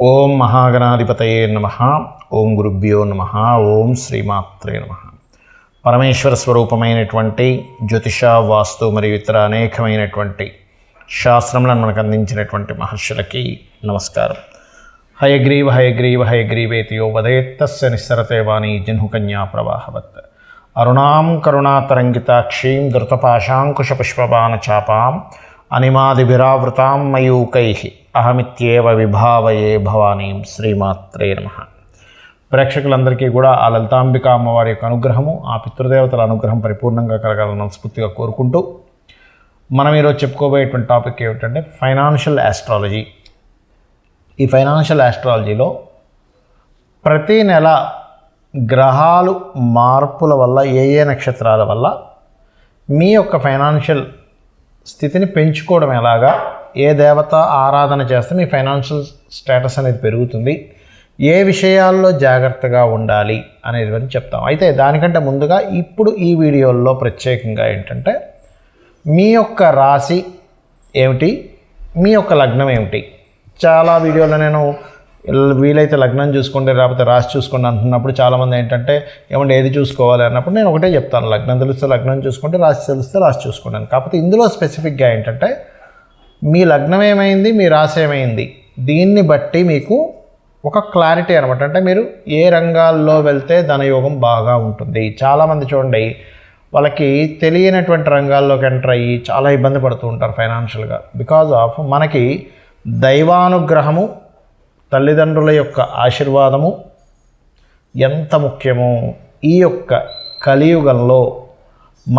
ఓం మహాగణాధిపతయే నమః. ఓం గురుభ్యో నమః. ఓం శ్రీమాత్రే నమః. పరమేశ్వర స్వరూపమైనటువంటి జ్యోతిష, వాస్తు మరియు ఇతర అనేకమైనటువంటి శాస్త్రములను మనకు అందించినటువంటి మహర్షులకి నమస్కారం. హయగ్రీవ హయగ్రీవ హయగ్రీవేతి యో వదేత్తస్య నిస్సరతే వాణి జహ్నుకన్యా ప్రవాహవత్. అరుణాం కరుణాతరంగితాక్షీం ధృతపాశాంకుశపుష్పబాణ చాపాం అనిమాదిభిరావృతాం మయూకైః అహమిత్యేవ విభావయే భవానీం. శ్రీమాత్రే నమః. ప్రేక్షకులందరికీ కూడా ఆ లలితాంబిక అమ్మవారి యొక్క అనుగ్రహము, ఆ పితృదేవతల అనుగ్రహం పరిపూర్ణంగా కలగాలని మనస్ఫూర్తిగా కోరుకుంటూ మనం ఈరోజు చెప్పుకోబోయేటువంటి టాపిక్ ఏమిటంటే ఫైనాన్షియల్ ఆస్ట్రాలజీ. ఈ ఫైనాన్షియల్ ఆస్ట్రాలజీలో ప్రతి నెల గ్రహాలు మార్పుల వల్ల ఏ నక్షత్రాల వల్ల మీ యొక్క ఫైనాన్షియల్ స్థితిని పెంచుకోవడం ఎలాగా, ఏ దేవత ఆరాధన చేస్తే మీ ఫైనాన్షియల్ స్టేటస్ అనేది పెరుగుతుంది, ఏ విషయాల్లో జాగ్రత్తగా ఉండాలి అనేది చెప్తాం. అయితే దానికంటే ముందుగా ఇప్పుడు ఈ వీడియోల్లో ప్రత్యేకంగా ఏంటంటే మీ యొక్క రాశి ఏమిటి, మీ యొక్క లగ్నం ఏమిటి. చాలా వీడియోలో నేను వీలైతే లగ్నం చూసుకోండి లేకపోతే రాశి చూసుకోండి అంటున్నప్పుడు చాలామంది ఏంటంటే ఏమంటే ఏది చూసుకోవాలి అన్నప్పుడు నేను ఒకటే చెప్తాను, లగ్నం తెలిస్తే లగ్నం చూసుకోండి, రాశి తెలిస్తే రాశి చూసుకోండి. కాకపోతే ఇందులో స్పెసిఫిక్గా ఏంటంటే మీ లగ్నం ఏమైంది, మీ రాశి ఏమైంది, దీన్ని బట్టి మీకు ఒక క్లారిటీ అనమాట. అంటే మీరు ఏ రంగాల్లో వెళ్తే ధనయోగం బాగా ఉంటుంది. చాలామంది చూడండి, వాళ్ళకి తెలియనటువంటి రంగాల్లోకి ఎంటర్ అయ్యి చాలా ఇబ్బంది పడుతూ ఉంటారు ఫైనాన్షియల్గా. బికాజ్ ఆఫ్ మనకి దైవానుగ్రహము, తల్లిదండ్రుల యొక్క ఆశీర్వాదము ఎంత ముఖ్యమో ఈ యొక్క కలియుగంలో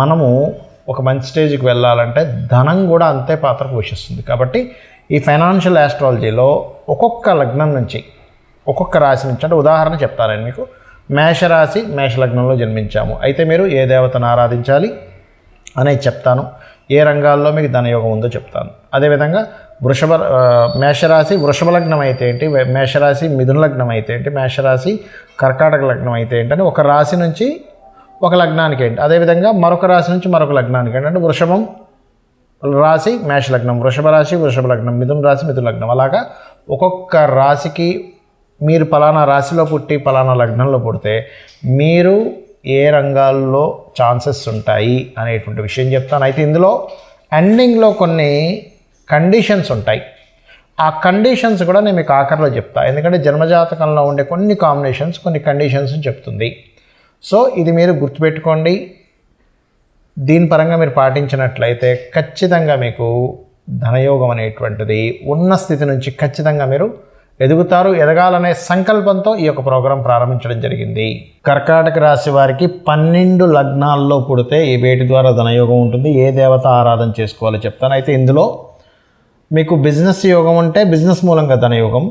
మనము ఒక మంచి స్టేజ్కి వెళ్ళాలంటే ధనం కూడా అంతే పాత్ర పోషిస్తుంది. కాబట్టి ఈ ఫైనాన్షియల్ ఆస్ట్రాలజీలో ఒక్కొక్క లగ్నం నుంచి, ఒక్కొక్క రాశి నుంచి, అంటే ఉదాహరణ చెప్తాను నేను మీకు. మేషరాశి, మేషలగ్నంలో జన్మించాము అయితే మీరు ఏ దేవతను ఆరాధించాలి అనేది చెప్తాను, ఏ రంగాల్లో మీకు ధనయోగం ఉందో చెప్తాను. అదేవిధంగా మేషరాశి వృషభ లగ్నం అయితే ఏంటి, మేషరాశి మిథున లగ్నం అయితే ఏంటి, మేషరాశి కర్కాటక లగ్నం అయితే ఏంటి అని ఒక రాశి నుంచి ఒక లగ్నానికి ఏంటి, అదేవిధంగా మరొక రాశి నుంచి మరొక లగ్నానికి ఏంటి. అంటే వృషభం రాశి మేష లగ్నం, వృషభ రాశి వృషభ లగ్నం, మిథున రాశి మిథున లగ్నం, అలాగా ఒక్కొక్క రాశికి మీరు పలానా రాశిలో పుట్టి పలానా లగ్నంలో పుడితే మీరు ఏ రంగాల్లో ఛాన్సెస్ ఉంటాయి అనేటువంటి విషయం చెప్తాను. అయితే ఇందులో ఎండింగ్లో కొన్ని కండిషన్స్ ఉంటాయి. ఆ కండిషన్స్ కూడా నేను మీకు ఆఖరిలో చెప్తాను, ఎందుకంటే జన్మజాతకంలో ఉండే కొన్ని కాంబినేషన్స్ కొన్ని కండిషన్స్ చెప్తుంది. సో ఇది మీరు గుర్తుపెట్టుకోండి. దీని పరంగా మీరు పాటించినట్లయితే ఖచ్చితంగా మీకు ధనయోగం అనేటువంటిది ఉన్న స్థితి నుంచి ఖచ్చితంగా మీరు ఎదుగుతారు. ఎదగాలనే సంకల్పంతో ఈ యొక్క ప్రోగ్రాం ప్రారంభించడం జరిగింది. కర్కాటక రాశి వారికి 12 లగ్నాల్లో పుడితే ఈ వేటి ద్వారా ధనయోగం ఉంటుంది, ఏ దేవత ఆరాధన చేసుకోవాలో చెప్తాను. అయితే ఇందులో మీకు బిజినెస్ యోగం ఉంటే బిజినెస్ మూలంగా ధనయోగం,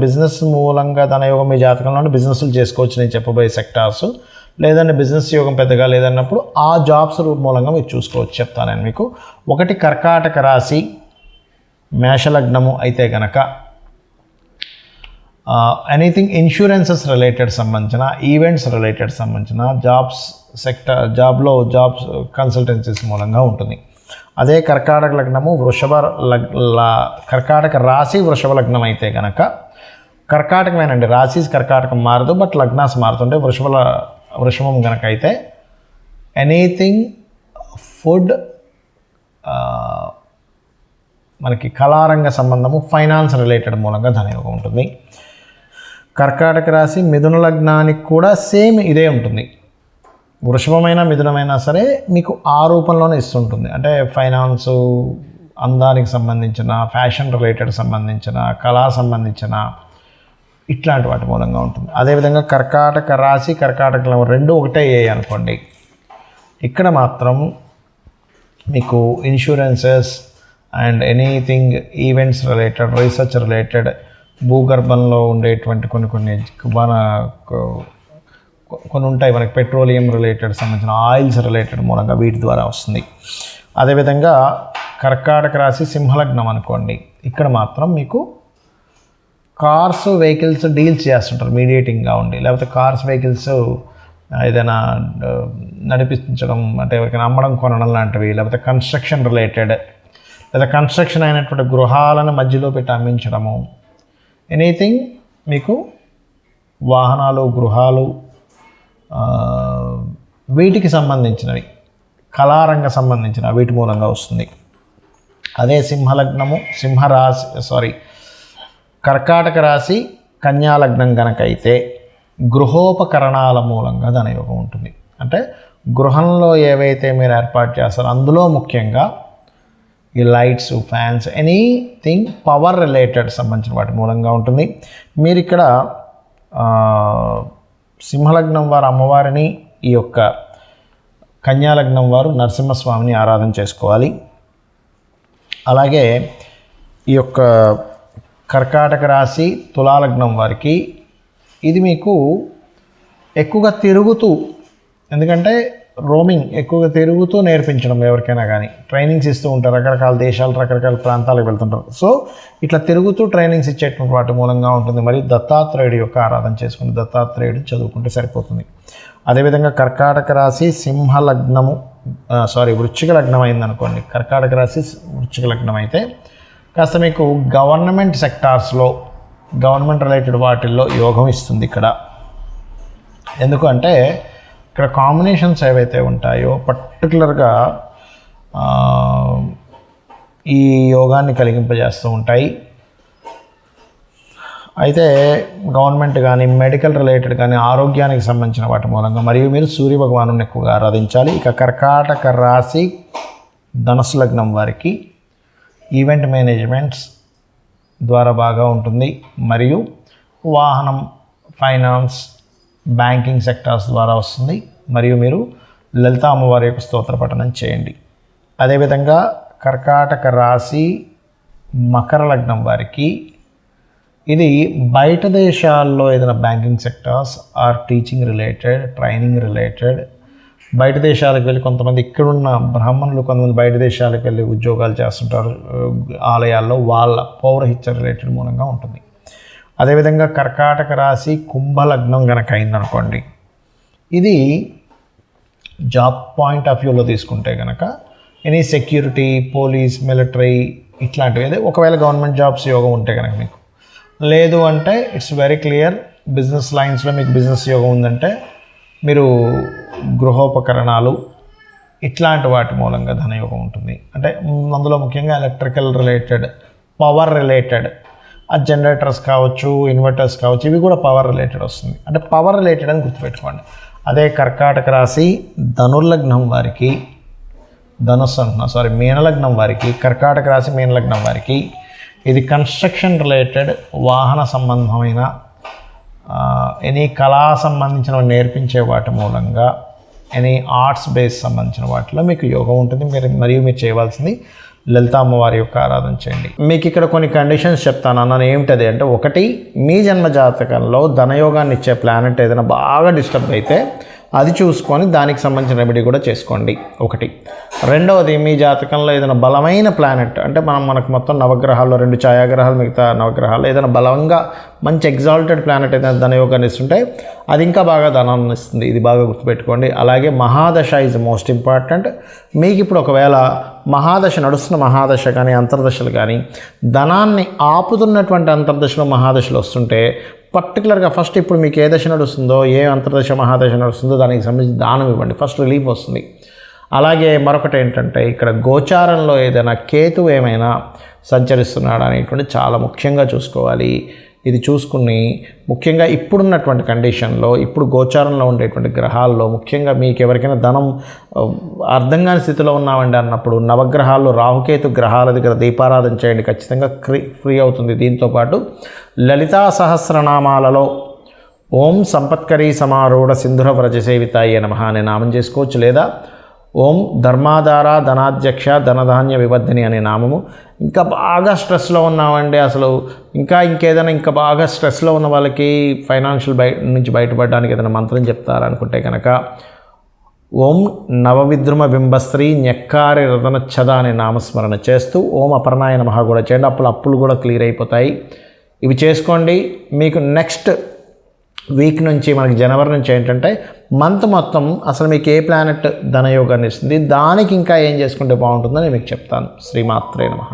బిజినెస్ మూలంగా ధనయోగం మీ జాతకంలో బిజినెస్లు చేసుకోవచ్చు నేను చెప్పబోయే సెక్టార్స్. లేదంటే బిజినెస్ యోగం పెద్దగా లేదన్నప్పుడు ఆ జాబ్స్ మూలంగా మీరు చూసుకోవచ్చు చెప్తాను నేను మీకు. ఒకటి, కర్కాటక రాశి మేషలగ్నము అయితే కనుక ఎనీథింగ్ ఇన్సూరెన్సెస్ రిలేటెడ్ సంబంధించిన, ఈవెంట్స్ రిలేటెడ్ సంబంధించిన జాబ్స్ కన్సల్టెన్సీస్ మూలంగా ఉంటుంది. అదే కర్కాటక లగ్నము కర్కాటక రాశి వృషభ లగ్నం అయితే కనుక కర్కాటకమేనండి, రాశి కర్కాటకం మారదు, బట్ లగ్నాస్ మారుతుంటే వృషభం కనుక అయితే ఎనీథింగ్ ఫుడ్, మనకి కళారంగ సంబంధము, ఫైనాన్స్ రిలేటెడ్ మూలంగా ధనయోగం ఉంటుంది. కర్కాటక రాశి మిథున లగ్నానికి కూడా సేమ్ ఇదే ఉంటుంది. వృషభమైన మిథునమైనా సరే మీకు ఆ రూపంలోనే ఇస్తుంటుంది. అంటే ఫైనాన్సు, అందానికి సంబంధించిన, ఫ్యాషన్ రిలేటెడ్ సంబంధించిన, కళా సంబంధించిన ఇట్లాంటి వాటి మూలంగా ఉంటుంది. అదేవిధంగా కర్కాటక రాశి కర్కాటక రెండు ఒకటే అనుకోండి, ఇక్కడ మాత్రం మీకు insurances and anything events related, research related, భూగర్భంలో ఉండేటువంటి కొన్ని ఉంటాయి మనకి, పెట్రోలియం రిలేటెడ్ సంబంధించిన, ఆయిల్స్ రిలేటెడ్ మూలంగా వీటి ద్వారా వస్తుంది. అదేవిధంగా కర్కాటక రాశి సింహలగ్నం అనుకోండి, ఇక్కడ మాత్రం మీకు కార్స్ వెహికల్స్ డీల్స్ చేస్తుంటారు మీడియేటింగ్గా ఉండి, లేకపోతే కార్స్ వెహికల్స్ ఏదైనా నడిపించడం, అంటే ఎవరికైనా అమ్మడం కొనడం లాంటివి, లేకపోతే కన్స్ట్రక్షన్ రిలేటెడ్, లేదా కన్స్ట్రక్షన్ అయినటువంటి గృహాలను మధ్యలో పెట్టి అమ్మించడము, ఎనీథింగ్ మీకు వాహనాలు, గృహాలు, వీటికి సంబంధించినవి, కళారంగ సంబంధించిన వీటి మూలంగా వస్తుంది. అదే కర్కాటక రాశి కన్యాలగ్నం కనుక అయితే గృహోపకరణాల మూలంగా ధనయోగం ఉంటుంది. అంటే గృహంలో ఏవైతే మీరు ఏర్పాటు చేస్తారో అందులో ముఖ్యంగా ఈ lights, fans, anything power related సంబంధించిన వాటి మూలంగా ఉంటుంది. మీరు ఇక్కడ సింహలగ్నం వారు అమ్మవారిని, ఈ యొక్క కన్యాలగ్నం వారు నరసింహస్వామిని ఆరాధన చేసుకోవాలి. అలాగే ఈ యొక్క కర్కాటక రాశి తులాలగ్నం వారికి ఇది మీకు ఎక్కువగా తిరుగుతూ, ఎందుకంటే రోమింగ్ ఎక్కువగా తిరుగుతూ నేర్పించడం ఎవరికైనా కానీ ట్రైనింగ్స్ ఇస్తూ ఉంటారు. రకరకాల దేశాలు, రకరకాల ప్రాంతాలకు వెళ్తుంటారు. సో ఇట్లా తిరుగుతూ ట్రైనింగ్స్ ఇచ్చేటువంటి వాటి మూలంగా ఉంటుంది. మరి దత్తాత్రేయుడి యొక్క ఆరాధన చేసుకుని దత్తాత్రేయుడు చదువుకుంటే సరిపోతుంది. అదేవిధంగా కర్కాటక రాశి వృశ్చిక లగ్నం అయిందనుకోండి. కర్కాటక రాశి వృశ్చిక లగ్నం అయితే కాస్త మీకు గవర్నమెంట్ సెక్టార్స్లో, గవర్నమెంట్ రిలేటెడ్ వాటిల్లో యోగం ఇస్తుంది ఇక్కడ. ఎందుకంటే ఇక్కడ కాంబినేషన్స్ ఏవైతే ఉంటాయో పర్టికులర్గా ఈ యోగాన్ని కలిగింపజేస్తూ ఉంటాయి. అయితే గవర్నమెంట్ కానీ, మెడికల్ రిలేటెడ్ కానీ, ఆరోగ్యానికి సంబంధించిన వాటి మూలంగా, మరియు మీరు సూర్య భగవాను ఎక్కువగా ఆరాధించాలి. ఇక కర్కాటక రాశి ధనుసు లగ్నం వారికి ఈవెంట్ మేనేజ్మెంట్స్ ద్వారా బాగా ఉంటుంది. మరియు వాహనం, ఫైనాన్స్, బ్యాంకింగ్ సెక్టార్స్ ద్వారా వస్తుంది. మరియు మీరు లలిత అమ్మవారి యొక్క స్తోత్ర పఠనం చేయండి. అదేవిధంగా కర్కాటక రాశి మకర లగ్నం వారికి ఇది బయట దేశాల్లో ఏదైనా banking sectors or teaching related, training related, బయట దేశాలకు వెళ్ళి కొంతమంది ఇక్కడున్న బ్రాహ్మణులు కొంతమంది బయట దేశాలకు వెళ్ళి ఉద్యోగాలు చేస్తుంటారు ఆలయాల్లో, వాళ్ళ పౌరహిత్య రిలేటెడ్ మూలంగా ఉంటుంది. అదేవిధంగా కర్కాటక రాశి కుంభలగ్నం కనుక అయిందనుకోండి, ఇది జాబ్ పాయింట్ ఆఫ్ వ్యూలో తీసుకుంటే కనుక ఎనీ సెక్యూరిటీ, పోలీస్, మిలిటరీ ఇట్లాంటివి, అదే ఒకవేళ గవర్నమెంట్ జాబ్స్ యోగం ఉంటే కనుక మీకు, లేదు అంటే ఇట్స్ వెరీ క్లియర్ బిజినెస్ లైన్స్లో మీకు బిజినెస్ యోగం ఉందంటే మీరు గృహోపకరణాలు ఇట్లాంటి వాటి మూలంగా ధనయోగం ఉంటుంది. అంటే అందులో ముఖ్యంగా ఎలక్ట్రికల్ రిలేటెడ్, పవర్ రిలేటెడ్, ఆ జనరేటర్స్ కావచ్చు, ఇన్వర్టర్స్ కావచ్చు, ఇవి కూడా పవర్ రిలేటెడ్ వస్తుంది. అంటే పవర్ రిలేటెడ్ అని గుర్తుపెట్టుకోండి. అదే కర్కాటక రాశి ధనుర్లగ్నం వారికి, మీనలగ్నం వారికి, కర్కాటక రాశి మీనలగ్నం వారికి ఇది కన్స్ట్రక్షన్ రిలేటెడ్, వాహన సంబంధమైన, ఎనీ కళా సంబంధించిన నేర్పించే వాటి మూలంగా, ఎనీ ఆర్ట్స్ బేస్ సంబంధించిన వాటిలో మీకు యోగం ఉంటుంది. మరియు మీరు చేయవలసింది లలిత అమ్మవారి యొక్క ఆరాధన చేయండి. మీకు ఇక్కడ కొన్ని కండిషన్స్ చెప్తాను అన్నాను. ఏమిటది అంటే, ఒకటి, మీ జన్మ జాతకంలో ధనయోగాన్ని ఇచ్చే ప్లానెట్ ఏదైనా బాగా డిస్టర్బ్ అయితే అది చూసుకొని దానికి సంబంధించిన రెమెడీ కూడా చేసుకోండి, ఒకటి. రెండవది, మీ జాతకంలో ఏదైనా బలమైన ప్లానెట్ అంటే మనకు మొత్తం నవగ్రహాల్లో 2 ఛాయాగ్రహాలు, మిగతా నవగ్రహాలు ఏదైనా బలంగా మంచి ఎగ్జాల్టెడ్ ప్లానెట్ ఏదైనా ధనయోగాన్ని ఇస్తుంటే అది ఇంకా బాగా ధనాన్ని ఇస్తుంది. ఇది బాగా గుర్తుపెట్టుకోండి. అలాగే మహాదశ ఈజ్ మోస్ట్ ఇంపార్టెంట్. మీకు ఇప్పుడు ఒకవేళ నడుస్తున్న మహాదశ కానీ, అంతర్దశలు కానీ, ధనాన్ని ఆపుతున్నటువంటి అంతర్దశలో మహాదశలు వస్తుంటే పర్టికులర్గా ఫస్ట్ ఇప్పుడు మీకు ఏ దశ నడుస్తుందో, ఏ అంతర్దశ మహాదశ నడుస్తుందో దానికి సంబంధించి దానం ఇవ్వండి, ఫస్ట్ రిలీఫ్ వస్తుంది. అలాగే మరొకటి ఏంటంటే, ఇక్కడ గోచారంలో ఏదైనా కేతు ఏమైనా సంచరిస్తున్నాడు అనేటువంటి చాలా ముఖ్యంగా చూసుకోవాలి. ఇది చూసుకుని ముఖ్యంగా ఇప్పుడున్నటువంటి కండిషన్లో, ఇప్పుడు గోచారంలో ఉండేటువంటి గ్రహాల్లో ముఖ్యంగా మీకు ఎవరికైనా ధనం అర్థం కాని స్థితిలో ఉన్నామండి అన్నప్పుడు నవగ్రహాల్లో రాహుకేతు గ్రహాల దగ్గర దీపారాధన చేయండి, ఖచ్చితంగా ఫ్రీ అవుతుంది. దీంతోపాటు లలితా సహస్రనామాలలో ఓం సంపత్కరీ సమారూఢ సింధుర వ్రజసేవితాయ నమః అనే నామం చేసుకోవచ్చు. లేదా ఓం ధర్మాధార ధనాధ్యక్ష ధనధాన్య వివర్ధిని అనే నామము. ఇంకా బాగా స్ట్రెస్లో ఉన్నామండి, అసలు ఇంకేదైనా ఇంకా బాగా స్ట్రెస్లో ఉన్న వాళ్ళకి ఫైనాన్షియల్ నుంచి బయటపడడానికి ఏదైనా మంత్రం చెప్తారనుకుంటే కనుక ఓం నవవిద్రుమ బింబస్త్రీ న్యక్కారి రతనచ్చద అనే నామస్మరణ చేస్తూ ఓం అపర్ణాయ నమః కూడా చేయండి. అప్పులు కూడా క్లియర్ అయిపోతాయి. ఇవి చేసుకోండి. మీకు నెక్స్ట్ వీక్ నుంచి, మనకి జనవరి నుంచి ఏంటంటే మంత్ మొత్తం అసలు మీకు ఏ ప్లానెట్ ధనయోగాన్ని ఇస్తుంది, దానికి ఇంకా ఏం చేసుకుంటే బాగుంటుందని మీకు చెప్తాను. శ్రీమాత్రే నమః.